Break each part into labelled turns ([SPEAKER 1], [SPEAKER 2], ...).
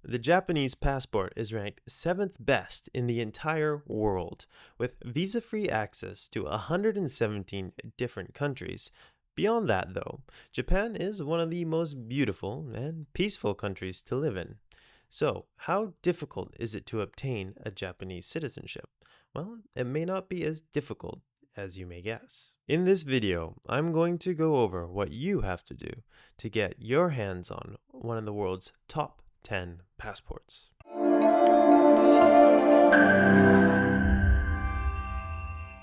[SPEAKER 1] The Japanese passport is ranked 7th best in the entire world, with visa free access to 117 different countries. Beyond that, though, Japan is one of the most beautiful and peaceful countries to live in. So, how difficult is it to obtain a Japanese citizenship? Well, it may not be as difficult as you may guess. In this video, I'm going to go over what you have to do to get your hands on one of the world's top 10 passports.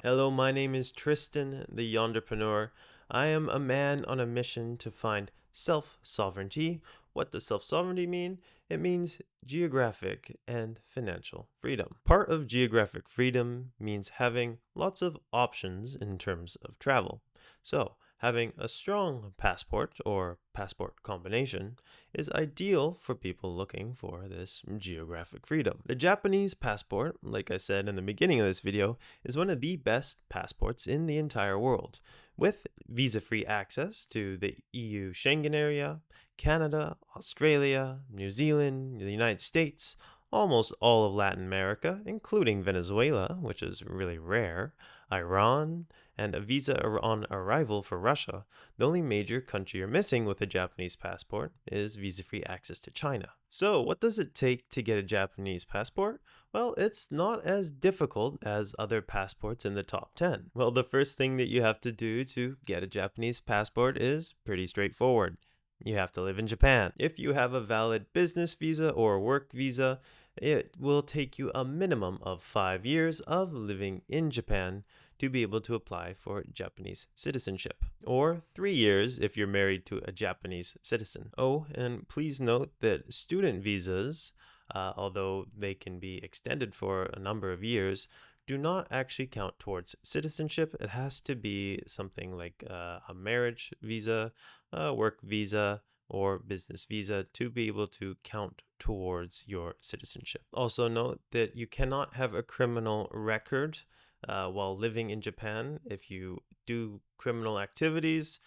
[SPEAKER 1] Hello, my name is Tristan, the Yonderpreneur. I am a man on a mission to find self-sovereignty. What does self-sovereignty mean? It means geographic and financial freedom. Part of geographic freedom means having lots of options in terms of travel. So, having a strong passport or passport combination is ideal for people looking for this geographic freedom. The Japanese passport, like I said in the beginning of this video, is one of the best passports in the entire world, with visa-free access to the EU Schengen area, Canada, Australia, New Zealand, the United States, almost all of Latin America, including Venezuela, which is really rare, Iran, and a visa on arrival for Russia. The only major country you're missing with a Japanese passport is visa-free access to China. So, what does it take to get a Japanese passport? Well, it's not as difficult as other passports in the top 10. Well, the first thing that you have to do to get a Japanese passport is pretty straightforward. You have to live in Japan. If you have a valid business visa or work visa, it will take you a minimum of 5 years of living in Japan to be able to apply for Japanese citizenship, or 3 years if you're married to a Japanese citizen. Oh, and please note that student visas, although they can be extended for a number of years, do not actually count towards citizenship. It has to be something like a marriage visa, a work visa, or business visa to be able to count towards your citizenship. Also note that you cannot have a criminal record while living in Japan. If you do criminal activities,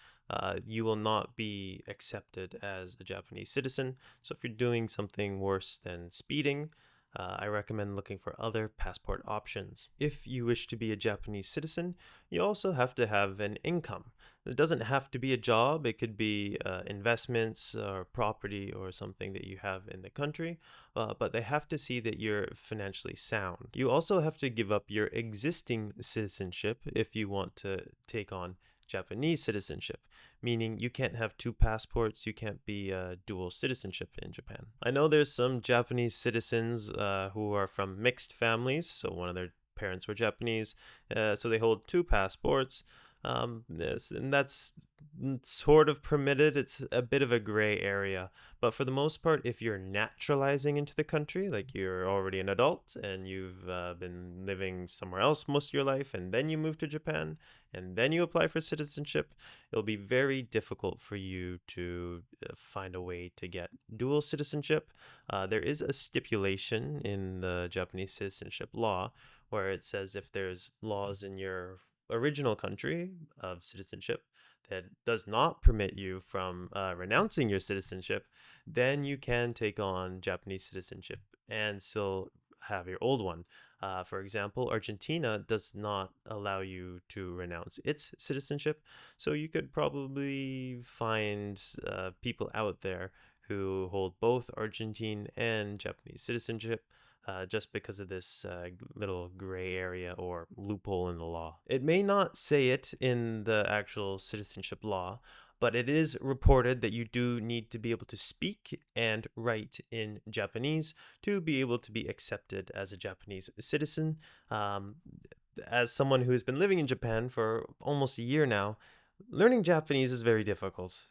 [SPEAKER 1] you will not be accepted as a Japanese citizen. So if you're doing something worse than speeding, I recommend looking for other passport options. If you wish to be a Japanese citizen, you also have to have an income. It doesn't have to be a job. It could be investments or property or something that you have in the country, but they have to see that you're financially sound. You also have to give up your existing citizenship if you want to take on Japanese citizenship, meaning you can't have two passports, you can't be dual citizenship in Japan. I know there's some Japanese citizens who are from mixed families, so one of their parents were Japanese, so they hold two passports. Yes, and that's sort of permitted. It's a bit of a gray area, but for the most part, if you're naturalizing into the country, like you're already an adult and you've been living somewhere else most of your life, and then you move to Japan, and then you apply for citizenship, it'll be very difficult for you to find a way to get dual citizenship. There is a stipulation in the Japanese citizenship law where it says if there's laws in your original country of citizenship that does not permit you from renouncing your citizenship, then you can take on Japanese citizenship and still have your old one. For example, Argentina does not allow you to renounce its citizenship, so you could probably find people out there who hold both Argentine and Japanese citizenship, just because of this little gray area or loophole in the law. It may not say it in the actual citizenship law, but it is reported that you do need to be able to speak and write in Japanese to be able to be accepted as a Japanese citizen. As someone who has been living in Japan for almost a year now, learning Japanese is very difficult.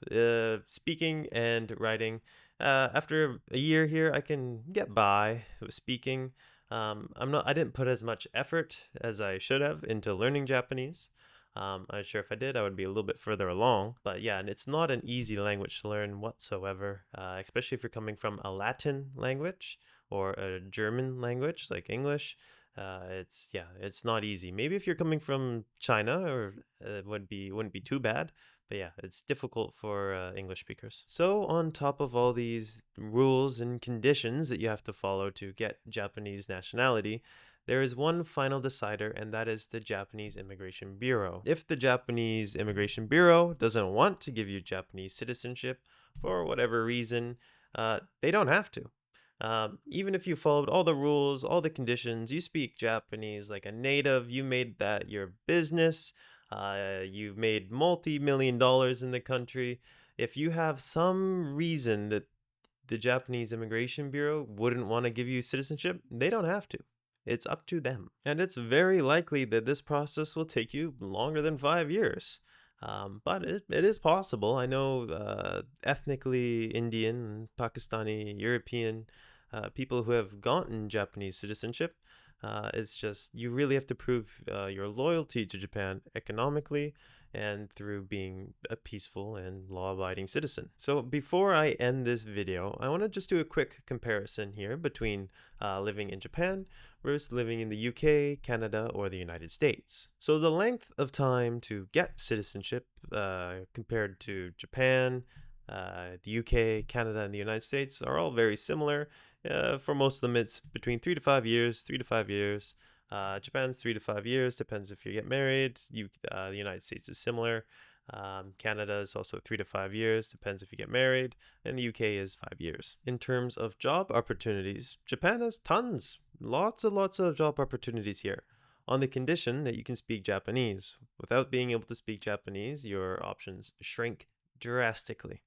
[SPEAKER 1] Speaking and writing. After a year here, I can get by with speaking. I didn't put as much effort as I should have into learning Japanese. I'm not sure if I did, I would be a little bit further along. But yeah, and it's not an easy language to learn whatsoever, especially if you're coming from a Latin language or a German language like English. It's not easy. Maybe if you're coming from China, or it wouldn't be too bad. But yeah, it's difficult for English speakers. So, on top of all these rules and conditions that you have to follow to get Japanese nationality, there is one final decider, and that is the Japanese Immigration Bureau. If the Japanese Immigration Bureau doesn't want to give you Japanese citizenship for whatever reason, they don't have to. Even if you followed all the rules, all the conditions, you speak Japanese like a native, you made that your business, you made multi-million dollars in the country. If you have some reason that the Japanese Immigration Bureau wouldn't want to give you citizenship, they don't have to. It's up to them. And it's very likely that this process will take you longer than 5 years. But it is possible. I know ethnically Indian, Pakistani, European people who have gotten Japanese citizenship. It's just you really have to prove your loyalty to Japan economically and through being a peaceful and law-abiding citizen. So before I end this video, I want to just do a quick comparison here between living in Japan versus living in the UK, Canada, or the United States. So the length of time to get citizenship compared to Japan, the UK, Canada, and the United States are all very similar. For most of them, it's between 3 to 5 years, 3 to 5 years. Japan's 3 to 5 years, depends if you get married. The United States is similar. Canada is also 3 to 5 years, depends if you get married. And the UK is 5 years. In terms of job opportunities, Japan has tons, lots and lots of job opportunities here, on the condition that you can speak Japanese. Without being able to speak Japanese, your options shrink drastically.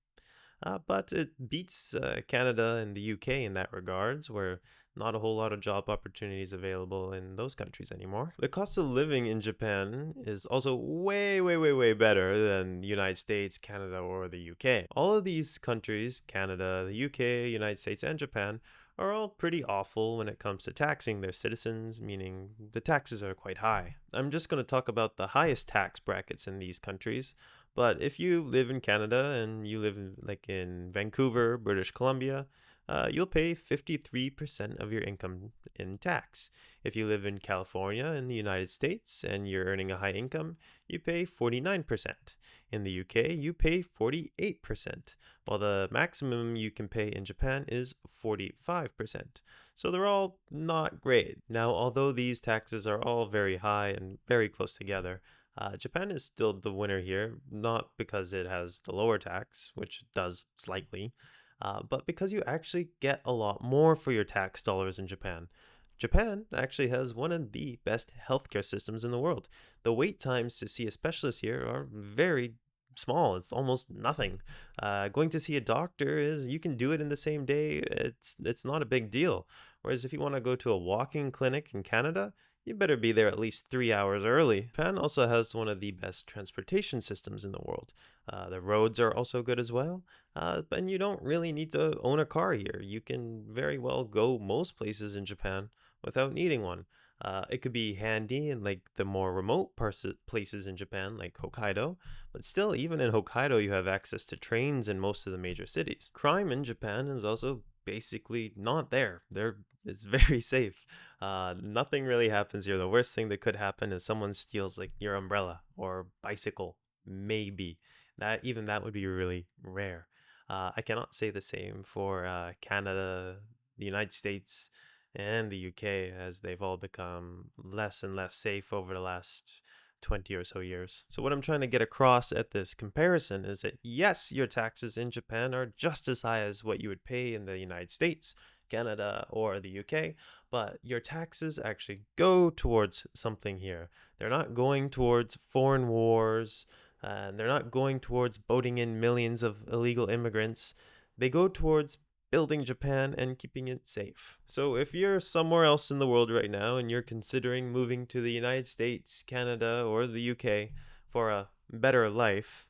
[SPEAKER 1] But it beats Canada and the UK in that regards, where not a whole lot of job opportunities available in those countries anymore. The cost of living in Japan is also way, way, way, way better than the United States, Canada, or the UK. All of these countries, Canada, the UK, United States, and Japan, are all pretty awful when it comes to taxing their citizens, meaning the taxes are quite high. I'm just going to talk about the highest tax brackets in these countries. But if you live in Canada and you live in Vancouver, British Columbia, you'll pay 53% of your income in tax. If you live in California in the United States and you're earning a high income, you pay 49%. In the UK, you pay 48%, while the maximum you can pay in Japan is 45%. So they're all not great. Now, although these taxes are all very high and very close together, Japan is still the winner here, not because it has the lower tax, which it does slightly, but because you actually get a lot more for your tax dollars in Japan. Japan actually has one of the best healthcare systems in the world. The wait times to see a specialist here are very small. It's almost nothing. Going to see a doctor is you can do it in the same day. It's not a big deal. Whereas if you want to go to a walk-in clinic in Canada, you better be there at least 3 hours early. Japan also has one of the best transportation systems in the world. The roads are also good as well, and you don't really need to own a car here. You can very well go most places in Japan without needing one. It could be handy in like the more remote places in Japan, like Hokkaido, but still, even in Hokkaido, you have access to trains in most of the major cities. Crime in Japan is also basically not there. It's very safe. Nothing really happens here. The worst thing that could happen is someone steals like your umbrella or bicycle, maybe. That would be really rare. I cannot say the same for Canada, the United States, and the UK, as they've all become less and less safe over the last 20 or so years. So what I'm trying to get across at this comparison is that yes, your taxes in Japan are just as high as what you would pay in the United States, Canada, or the UK, but your taxes actually go towards something here. They're not going towards foreign wars, and they're not going towards boating in millions of illegal immigrants. They go towards building Japan and keeping it safe. So if you're somewhere else in the world right now and you're considering moving to the United States, Canada, or the UK for a better life,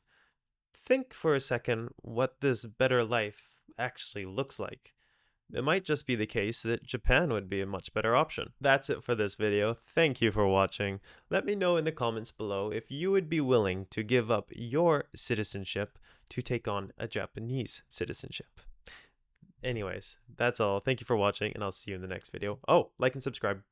[SPEAKER 1] think for a second what this better life actually looks like. It might just be the case that Japan would be a much better option. That's it for this video. Thank you for watching. Let me know in the comments below if you would be willing to give up your citizenship to take on a Japanese citizenship. Anyways, that's all. Thank you for watching, and I'll see you in the next video. Oh, like and subscribe.